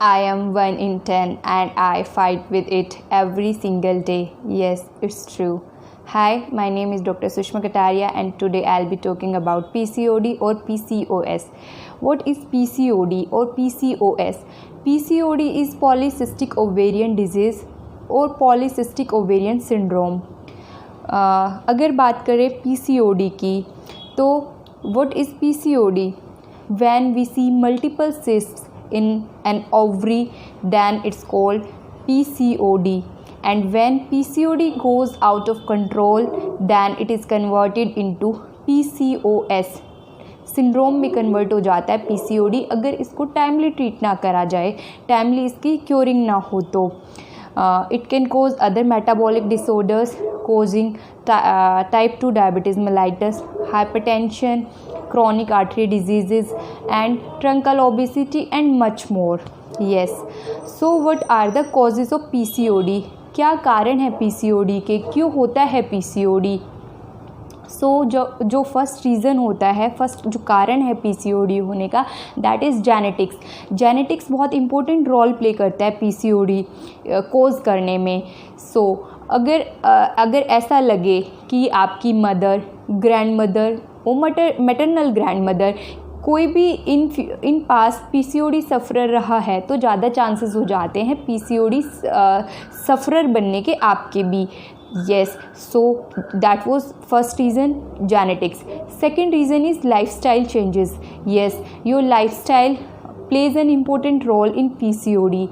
I am 1 in 10 and I fight with it every single day. Yes, it's true. Hi, my name is Dr. Sushma Kataria and today I'll be talking about PCOD or PCOS. What is PCOD or PCOS? PCOD is polycystic ovarian disease और polycystic ovarian syndrome. अगर बात करें PCOD की तो what is PCOD? When we see multiple cysts in an ovary, then it's called PCOD. And when PCOD goes out of control, then it is converted into PCOS. Syndrome में convert हो जाता है PCOD अगर इसको timely treat ना करा जाए, timely इसकी क्योरिंग ना हो तो. It can cause other metabolic disorders causing type 2 diabetes mellitus, hypertension, chronic artery diseases and truncal obesity and much more. Yes. So what are the causes of PCOD? क्या कारण है PCOD के, क्यों होता है PCOD? जो फर्स्ट रीज़न होता है, फर्स्ट जो कारण है PCOD होने का, दैट इज़ जेनेटिक्स बहुत इम्पोर्टेंट रोल प्ले करता है PCOD कोज करने में. अगर ऐसा लगे कि आपकी मदर, ग्रैंड मदर और मैटरनल ग्रैंड मदर कोई भी इन पास PCOD सफ़रर रहा है तो ज़्यादा चांसेस हो जाते हैं PCOD सफ़रर बनने के आपके भी. Yes, so that was first reason, genetics. Second reason is lifestyle changes. Yes, your lifestyle plays an important role in PCOD.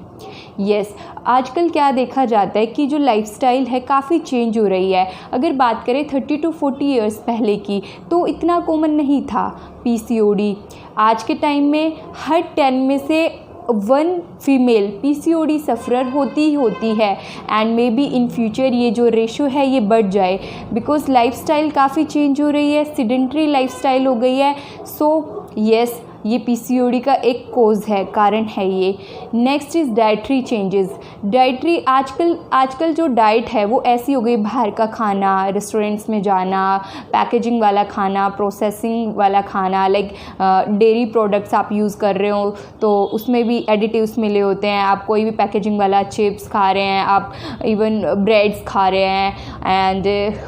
Yes, आजकल क्या देखा जाता है कि जो लाइफस्टाइल है काफ़ी चेंज हो रही है. अगर बात करें 30 to 40 इयर्स पहले की तो इतना कॉमन नहीं था PCOD. आज के टाइम में हर 10 में से 1 फीमेल PCOD सफ़रर होती है and may be in future ये जो रेशो है ये बढ़ जाए बिकॉज लाइफस्टाइल काफ़ी चेंज हो रही है, सिडेंट्री लाइफस्टाइल हो गई है. सो येस, ये PCOD का एक कोज है, कारण है ये. Next is dietary changes. Dietary आजकल जो डाइट है वो ऐसी हो गई, बाहर का खाना, रेस्टोरेंट्स में जाना, पैकेजिंग वाला खाना, प्रोसेसिंग वाला खाना, लाइक डेयरी प्रोडक्ट्स आप यूज़ कर रहे हो तो उसमें भी एडिटिव्स मिले होते हैं. आप कोई भी पैकेजिंग वाला चिप्स खा रहे हैं, आप इवन ब्रेड्स खा रहे हैं एंड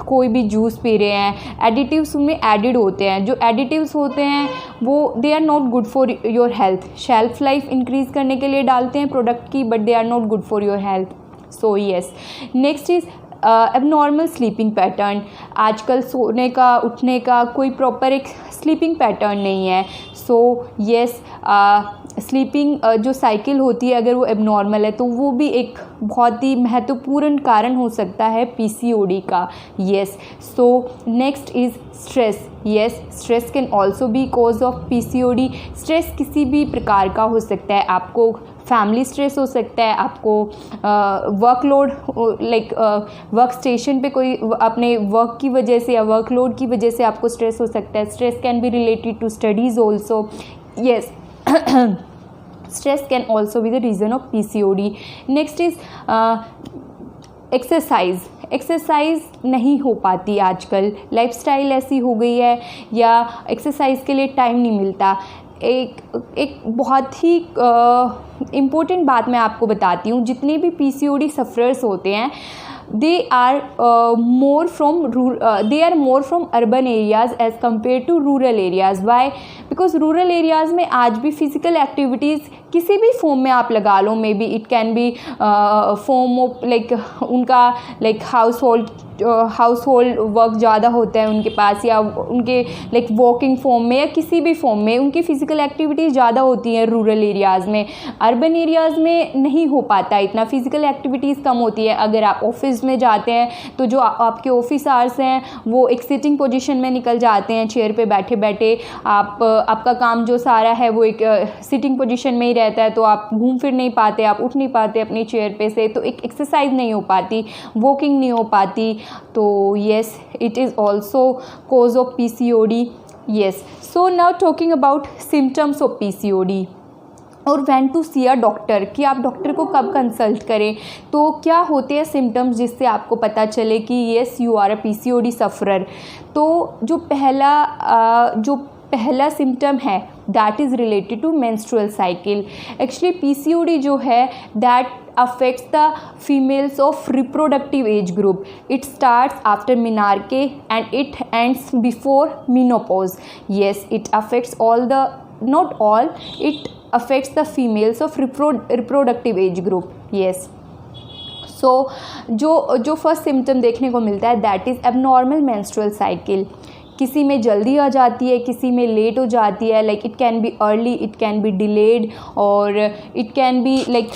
कोई भी जूस पी रहे हैं, एडिटिव्स उनमें एडिड होते हैं. जो एडिटिव्स होते हैं वो they are not good for your health. Shelf life increase करने के लिए डालते हैं प्रोडक्ट की, but they are not good for your health. So yes. Next is abnormal sleeping pattern. आजकल सोने का, उठने का कोई प्रॉपर एक स्लीपिंग पैटर्न नहीं है. सो येस, स्लीपिंग जो साइकिल होती है अगर वो एबनॉर्मल है तो वो भी एक बहुत ही महत्वपूर्ण कारण हो सकता है PCOD का. Yes. So next is stress. Yes, stress can also be cause of PCOD. Stress किसी भी प्रकार का हो सकता है. आपको फैमिली स्ट्रेस हो सकता है, आपको वर्कलोड लाइक वर्क स्टेशन पे कोई अपने वर्क की वजह से या वर्कलोड की वजह से आपको स्ट्रेस हो सकता है. Stress can be related to studies also. Yes, stress can also be the reason of PCOD. Next is exercise नहीं हो पाती आजकल. लाइफस्टाइल ऐसी हो गई है या एक्सरसाइज के लिए टाइम नहीं मिलता. एक बहुत ही इम्पोर्टेंट बात मैं आपको बताती हूँ. जितने भी PCOD सफ़रर्स होते हैं they are more from urban areas as compared to rural areas. Why? Because rural areas में आज भी physical activities किसी भी फॉर्म में आप लगा लो, maybe it can be form of like उनका लाइक हाउस होल्ड वर्क ज़्यादा होता है उनके पास, या उनके लाइक वॉकिंग फॉर्म में या किसी भी फॉर्म में उनकी फ़िज़िकल एक्टिविटीज़ ज़्यादा होती हैं रूरल एरियाज़ में. अर्बन एरियाज़ में नहीं हो पाता इतना, फ़िज़िकल एक्टिविटीज़ कम होती है. अगर आप ऑफिस में जाते हैं तो जो आपके ऑफिस आवर्स हैं वो एक सिटिंग पोजीशन में निकल जाते हैं, चेयर पे बैठे बैठे आपका काम जो सारा है वो एक सिटिंग पोजीशन में ही रहता है. तो आप घूम फिर नहीं पाते, आप उठ नहीं पाते अपनी चेयर पे से, तो एक एक्सरसाइज नहीं हो पाती, वॉकिंग नहीं हो पाती. तो yes, it is also cause of PCOD. Yes. So now talking about symptoms of PCOD और when to see a doctor, कि आप डॉक्टर को कब कंसल्ट करें. तो क्या होते हैं सिम्टम्स जिससे आपको पता चले कि yes you are a PCOD sufferer. तो जो पहला सिम्टम है that is related to menstrual cycle. Actually PCOD जो है that affects the females of reproductive age group. It starts after menarche and it ends before menopause. Yes, it affects all the, not all, it affects the females of reproductive age group. Yes. सो जो first symptom देखने को मिलता है that is abnormal menstrual cycle. किसी में जल्दी आ जाती है, किसी में लेट हो जाती है, like it can be early, it can be delayed, और it can be like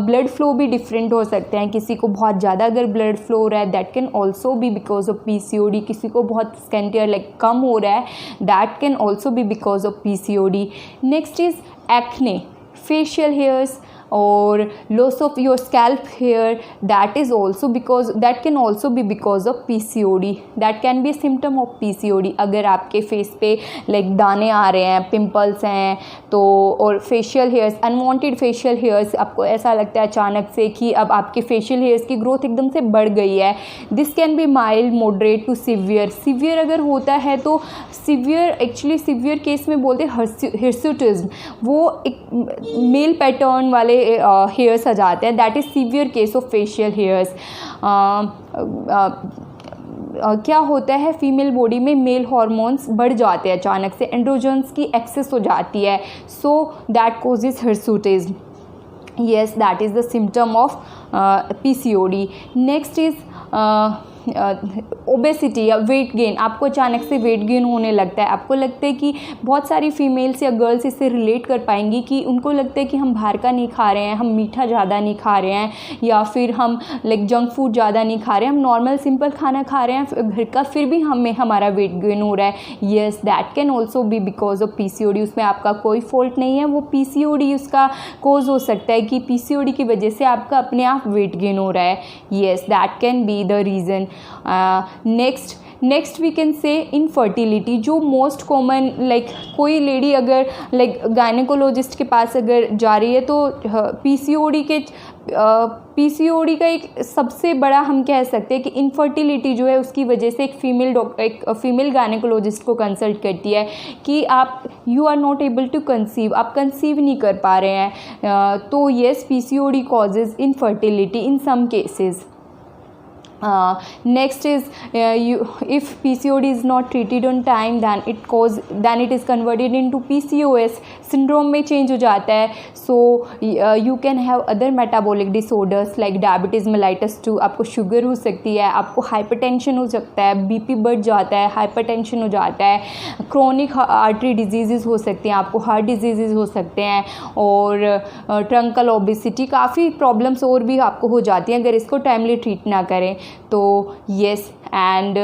blood flow भी डिफरेंट हो सकते हैं। किसी को बहुत ज़्यादा अगर ब्लड फ्लो हो रहा है that can also be because of PCOD. किसी को बहुत स्कैंटियर लाइक कम हो रहा है that can also be because of PCOD. Next is acne, facial hairs or loss of your scalp hair, that is also because that can also be because of PCOD. that can be a symptom of PCOD. अगर आपके face पे like दाने आ रहे हैं, pimples हैं तो, और facial hairs, unwanted facial hairs, आपको ऐसा लगता है अचानक से कि अब आपके फेशियल हेयर्स की ग्रोथ एकदम से बढ़ गई है, this can be mild, moderate to severe. Severe अगर होता है तो सिवियर, एक्चुअली सिवियर केस में बोलते हैं हिर्सुटिज्म, वो एक मेल पैटर्न वाले हेयर्स आ जाते हैं, that is severe case of facial hairs. क्या होता है फीमेल बॉडी में मेल हार्मोन्स बढ़ जाते हैं अचानक से, एंड्रोजन्स की एक्सेस हो जाती है, so that causes hirsutism. yes, that is the symptom of PCOD. next is obesity या वेट गेन। आपको अचानक से वेट गेन होने लगता है, आपको लगता है कि बहुत सारी फीमेल्स या गर्ल्स इससे रिलेट कर पाएंगी कि उनको लगता है कि हम बाहर का नहीं खा रहे हैं, हम मीठा ज़्यादा नहीं खा रहे हैं, या फिर हम लाइक जंक फूड ज़्यादा नहीं खा रहे हैं, हम नॉर्मल सिंपल खाना खा रहे हैं घर का, फिर भी हमारा वेट गेन हो रहा है। Yes, that can also be because of PCOD. उसमें आपका कोई फॉल्ट नहीं है, वो पीसीओडी उसका कोज हो सकता है कि पीसीओडी की वजह से आपका अपने आप वेट गेन हो रहा है। Yes, that can be the reason. Next we can say infertility, जो मोस्ट कॉमन, लाइक कोई लेडी अगर लाइक गायनेकोलॉजिस्ट के पास अगर जा रही है तो पीसीओडी का एक सबसे बड़ा हम कह सकते हैं कि इनफर्टिलिटी जो है उसकी वजह से एक फीमेल गायनेकोलॉजिस्ट को कंसल्ट करती है कि आप you are not able to conceive, आप कंसीव नहीं कर पा रहे हैं। तो yes, PCOD causes infertility in some cases. Next is if PCOD is not treated on time then it is converted into PCOS, syndrome में change हो जाता है। So you can have other metabolic disorders like diabetes mellitus 2, आपको sugar हो सकती है, आपको hypertension हो सकता है, बीपी बढ़ जाता है, हाइपरटेंशन हो जाता है, क्रोनिक आर्टरी डिजीज़ हो सकती हैं, आपको हार्ट डिजीज़ हो सकते हैं, और ट्रंकल ओबेसिटी, काफ़ी प्रॉब्लम्स और भी आपको हो जाती हैं अगर इसको टाइमली ट्रीट ना करें तो। Yes, and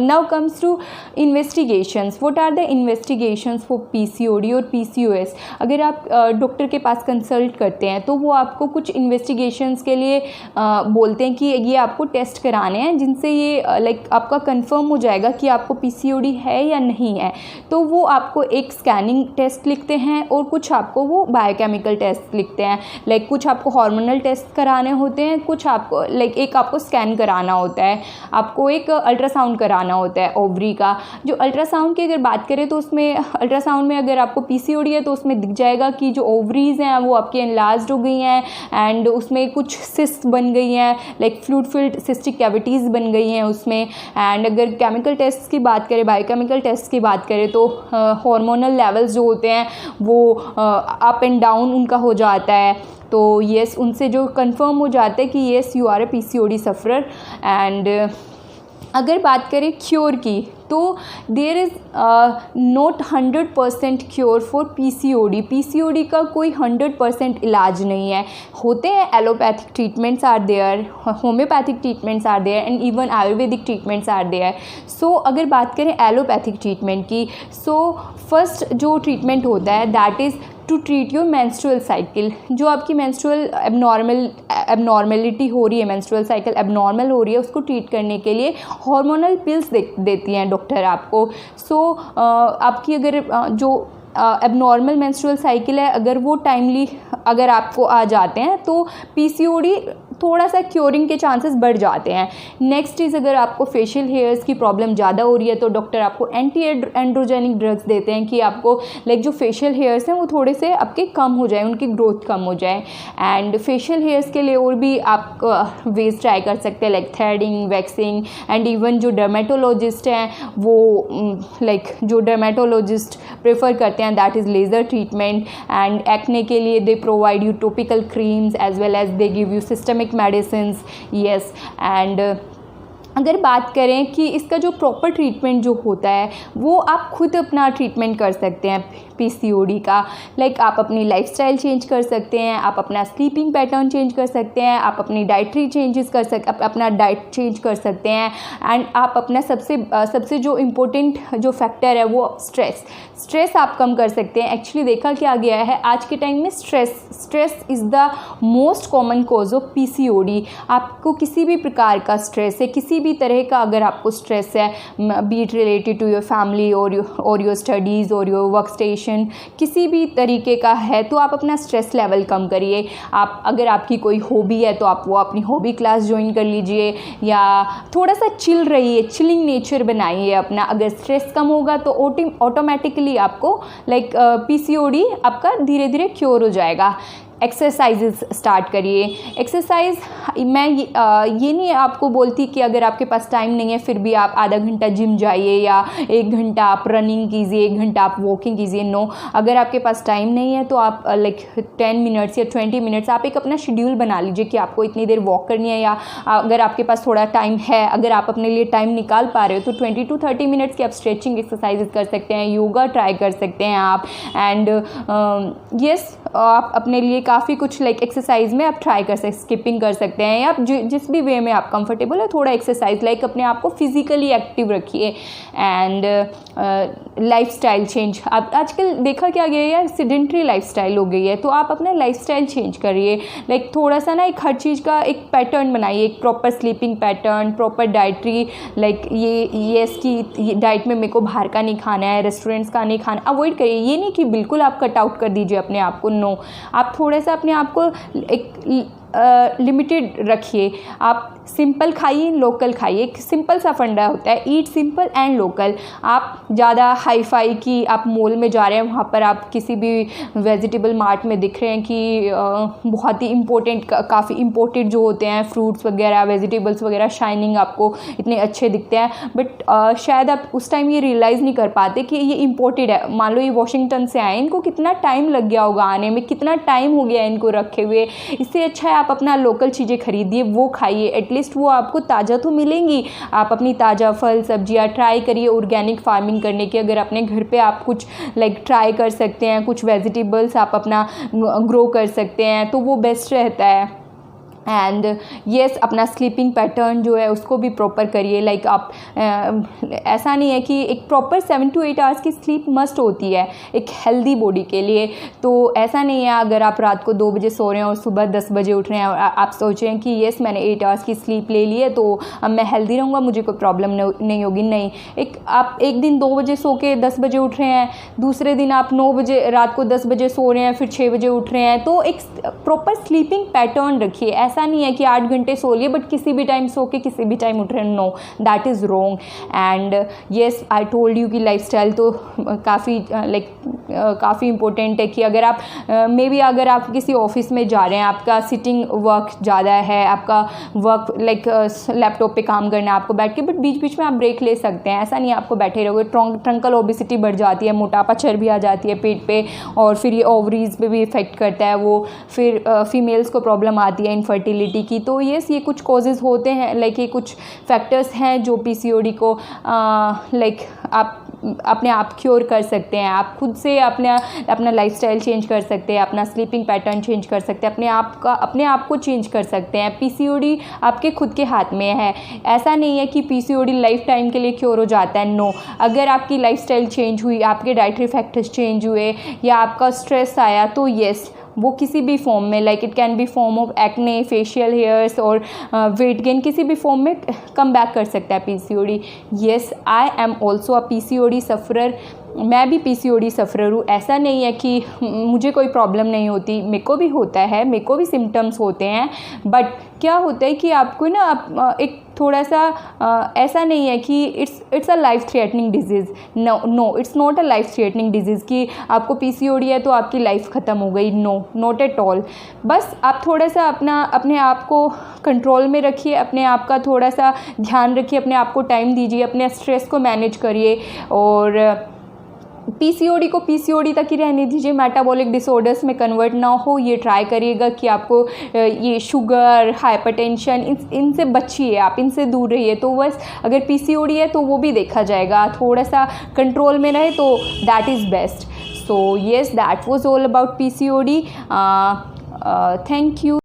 now comes to investigations. what are the investigations for PCOD और PCOS? अगर आप डॉक्टर के पास कंसल्ट करते हैं तो वो आपको कुछ इन्वेस्टिगेशंस के लिए बोलते हैं कि ये आपको टेस्ट कराने हैं जिनसे ये लाइक आपका कंफर्म हो जाएगा कि आपको PCOD है या नहीं है। तो वो आपको एक स्कैनिंग टेस्ट लिखते हैं और कुछ आपको वो बायोकेमिकल टेस्ट लिखते हैं, लाइक कुछ आपको हार्मोनल टेस्ट कराने होते हैं, कुछ आपको लाइक एक आपको स्कैन कराना होता है, आपको एक अल्ट्रासाउंड कराना होता है ओवरी का। जो अल्ट्रासाउंड की अगर बात करें तो उसमें अल्ट्रासाउंड में अगर आपको पीसीओडी है तो उसमें दिख जाएगा कि जो ओवरीज़ हैं वो आपकी एनलार्ज्ड हो गई हैं एंड उसमें कुछ सिस्ट बन गई हैं, like fluid filled cystic cavities बन गई हैं उसमें। एंड अगर केमिकल टेस्ट की बात करें, बायोकेमिकल टेस्ट की बात करें तो हार्मोनल लेवल्स जो होते हैं वो अप एंड डाउन उनका हो जाता है। तो येस, उनसे जो कंफर्म हो जाता है कि yes you are a PCOD sufferer. And अगर बात करें क्योर की तो there is not 100% cure for PCOD. PCOD का कोई 100% इलाज नहीं है। होते हैं allopathic treatments are there, homeopathic treatments are there and even Ayurvedic treatments are there. So अगर बात करें एलोपैथिक ट्रीटमेंट की, सो फर्स्ट जो ट्रीटमेंट होता है that is to treat your menstrual cycle. जो आपकी मेंस्ट्रुअल एबनॉर्मेलिटी हो रही है, मेंस्ट्रुअल साइकिल एबनॉर्मल हो रही है, उसको ट्रीट करने के लिए हार्मोनल पिल्स देती हैं डॉक्टर आपको। सो आपकी अगर जो एबनॉर्मल मेंस्ट्रुअल साइकिल है अगर वो टाइमली अगर आपको आ जाते हैं तो पीसीओडी थोड़ा सा क्योरिंग के चांसेस बढ़ जाते हैं। नेक्स्ट इज़ अगर आपको फेशियल हेयर्स की प्रॉब्लम ज़्यादा हो रही है तो डॉक्टर आपको एंटी एंड्रोजेनिक ड्रग्स देते हैं कि आपको लाइक जो फेशियल हेयर्स हैं वो थोड़े से आपके कम हो जाए, उनकी ग्रोथ कम हो जाए। एंड फेशियल हेयर्स के लिए और भी आप वेज ट्राई कर सकते हैं, like threading, waxing, and even जो डर्मेटोलॉजिस्ट हैं वो लाइक जो डर्मेटोलॉजिस्ट प्रेफर करते हैं that is laser treatment. And acne के लिए they provide you topical creams as well as they give you systemic medicines. Yes, and अगर बात करें कि इसका जो प्रॉपर ट्रीटमेंट जो होता है वो आप खुद अपना ट्रीटमेंट कर सकते हैं पीसीओडी का। लाइक आप अपनी लाइफस्टाइल चेंज कर सकते हैं, आप अपना स्लीपिंग पैटर्न चेंज कर सकते हैं, आप अपनी डाइटरी चेंजेस कर अपना डाइट चेंज कर सकते हैं। एंड आप अपना सबसे जो इम्पोर्टेंट जो फैक्टर है वो स्ट्रेस आप कम कर सकते हैं। एक्चुअली देखा क्या गया है आज के टाइम में stress is the most common cause of PCOD. आपको किसी भी प्रकार का स्ट्रेस है, किसी भी तरह का अगर आपको स्ट्रेस है, be it related to your family और योर स्टडीज़ और योर वर्क स्टेशन, किसी भी तरीके का है तो आप अपना स्ट्रेस लेवल कम करिए। आप अगर आपकी कोई हॉबी है तो आप वो अपनी हॉबी क्लास ज्वाइन कर लीजिए, या थोड़ा सा चिल रहिए, चिलिंग नेचर बनाइए अपना। अगर स्ट्रेस कम होगा तो ऑटोमेटिकली आपको लाइक पीसीओडी आपका धीरे धीरे क्योर हो जाएगा। एक्सरसाइजेस स्टार्ट करिए। एक्सरसाइज मैं ये नहीं आपको बोलती कि अगर आपके पास टाइम नहीं है फिर भी आप आधा घंटा जिम जाइए या 1 घंटा आप रनिंग कीजिए, 1 घंटा आप वॉकिंग कीजिए। नो, अगर आपके पास टाइम नहीं है तो आप लाइक 10 मिनट्स या 20 मिनट्स आप एक अपना शेड्यूल बना लीजिए कि आपको इतनी देर वॉक करनी है। या अगर आपके पास थोड़ा टाइम है, अगर आप अपने लिए टाइम निकाल पा रहे हो तो 20 to 30 मिनट्स की आप स्ट्रेचिंग एक्सरसाइजेस कर सकते हैं, योगा ट्राई कर सकते हैं आप। एंड यस, आप अपने लिए काफ़ी कुछ लाइक एक्सरसाइज में आप ट्राई कर सकते, स्किपिंग कर सकते हैं, या जिस भी वे में आप कंफर्टेबल है थोड़ा एक्सरसाइज लाइक अपने आप को फिजिकली एक्टिव रखिए। एंड लाइफस्टाइल चेंज, आप आजकल देखा क्या गया है, सिडेंट्री लाइफस्टाइल हो गई है, तो आप अपना लाइफस्टाइल चेंज करिए। लाइक थोड़ा सा ना एक हर चीज़ का एक पैटर्न बनाइए, एक proper sleeping pattern, proper dietary, like ये इसकी डाइट में मेरे को बाहर का नहीं खाना है, रेस्टोरेंट्स का नहीं खाना, अवॉइड करिए। ये नहीं कि बिल्कुल आप कट आउट कर दीजिए अपने आप को, नो, आप थोड़ा सा अपने आप को एक लिमिटेड रखिए। आप सिंपल खाइए, लोकल खाइए। एक सिंपल सा फंडा होता है, ईट सिंपल एंड लोकल। आप ज़्यादा हाई फाई की आप मॉल में जा रहे हैं, वहाँ पर आप किसी भी वेजिटेबल मार्ट में दिख रहे हैं कि बहुत ही इम्पोर्टेंट, काफ़ी इम्पोर्टेड जो होते हैं फ्रूट्स वगैरह, वेजिटेबल्स वगैरह, शाइनिंग आपको इतने अच्छे दिखते हैं, बट शायद आप उस टाइम ये रियलाइज़ नहीं कर पाते कि ये इम्पोर्टेड है। मान लो ये वॉशिंगटन से आए, इनको कितना टाइम लग गया होगा आने में, कितना टाइम हो गया इनको रखे हुए। इससे अच्छा है आप अपना लोकल चीज़ें खरीदिए, वो खाइए, एटलीस्ट वो आपको ताज़ा तो मिलेंगी। आप अपनी ताज़ा फल सब्जियां ट्राई करिए, ऑर्गेनिक फार्मिंग करने की। अगर अपने घर पे आप कुछ लाइक ट्राई कर सकते हैं, कुछ वेजिटेबल्स आप अपना ग्रो कर सकते हैं तो वो बेस्ट रहता है। एंड येस, अपना स्लीपिंग पैटर्न जो है उसको भी प्रॉपर करिए। लाइक आप ऐसा नहीं है कि एक प्रॉपर 7 to 8 आवर्स की स्लीप मस्ट होती है एक हेल्दी बॉडी के लिए। तो ऐसा नहीं है अगर आप रात को 2 बजे सो रहे हैं और सुबह 10 बजे उठ रहे हैं और आप सोच रहे हैं कि येस मैंने 8 आवर्स की स्लीप ले ली है तो अब मैं हेल्दी रहूँगा, मुझे कोई प्रॉब्लम नहीं होगी। नहीं, आप एक दिन 2 बजे सो के 10 बजे उठ रहे हैं, दूसरे दिन आप 9 बजे रात को 10 बजे सो रहे हैं, फिर 6 बजे उठ रहे हैं, तो एक प्रॉपर स्लीपिंग पैटर्न रखिए। ऐसा नहीं है कि 8 घंटे सो लिए बट किसी भी टाइम सो के किसी भी टाइम उठ रहे हैं, no, that is wrong. And yes, I told you कि लाइफस्टाइल तो काफ़ी इंपॉर्टेंट है कि अगर आप मे बी अगर आप किसी ऑफिस में जा रहे हैं, आपका सिटिंग वर्क ज़्यादा है, आपका वर्क लाइक लैपटॉप पे काम करना है आपको बैठ के, बट बीच बीच में आप ब्रेक ले सकते हैं। ऐसा नहीं है आपको बैठे रहोगे, ट्रंकल ओबेसिटी बढ़ जाती है, मोटापा चर्बी आ जाती है पेट पे, और फिर ये ओवरीज पे भी इफेक्ट करता है वो, फिर फीमेल्स को प्रॉब्लम आती है इनफर्टिलिटी की। तो ये कुछ कॉजेज़ होते हैं, लाइक ये कुछ फैक्टर्स हैं जो पीसीओडी को लाइक आप अपने आप क्योर कर सकते हैं। आप खुद से अपना लाइफस्टाइल चेंज कर सकते हैं, अपना स्लीपिंग पैटर्न चेंज कर सकते हैं, अपने आप को चेंज कर सकते हैं। पीसीओडी आपके खुद के हाथ में है। ऐसा नहीं है कि पीसीओडी लाइफ टाइम के लिए क्योर हो जाता है, नो। अगर आपकी लाइफस्टाइल चेंज हुई, आपके डाइटरी फैक्टर्स चेंज हुए या आपका स्ट्रेस आया तो येस वो किसी भी फॉर्म में, like it can be form of acne, facial hairs और वेट गेन, किसी भी फॉर्म में कम बैक कर सकता है PCOD. Yes, I am also a PCOD sufferer. मैं भी पीसीओडी सफ़रर हूँ। ऐसा नहीं है कि मुझे कोई प्रॉब्लम नहीं होती, मेरे को भी होता है, मेरे को भी सिम्टम्स होते हैं। बट क्या होता है कि आपको ना एक थोड़ा सा ऐसा नहीं है कि it's a life threatening disease. No, it's not a life threatening disease कि आपको पीसीओडी है तो आपकी लाइफ ख़त्म हो गई। No, not at all. बस आप थोड़ा सा अपने आप को कंट्रोल में रखिए, अपने आप का थोड़ा सा ध्यान रखिए, अपने आप को टाइम दीजिए, अपने स्ट्रेस को मैनेज करिए और पीसीओडी को पीसीओडी तक ही रहने दीजिए, मेटाबॉलिक डिसऑर्डर्स में कन्वर्ट ना हो। ये ट्राई करिएगा कि आपको ये शुगर, हाइपरटेंशन, इनसे बचिए, आप इनसे दूर रहिए। तो बस अगर पीसीओडी है तो वो भी देखा जाएगा, थोड़ा सा कंट्रोल में रहे तो that is best. So yes, that was all about PCOD. Thank you.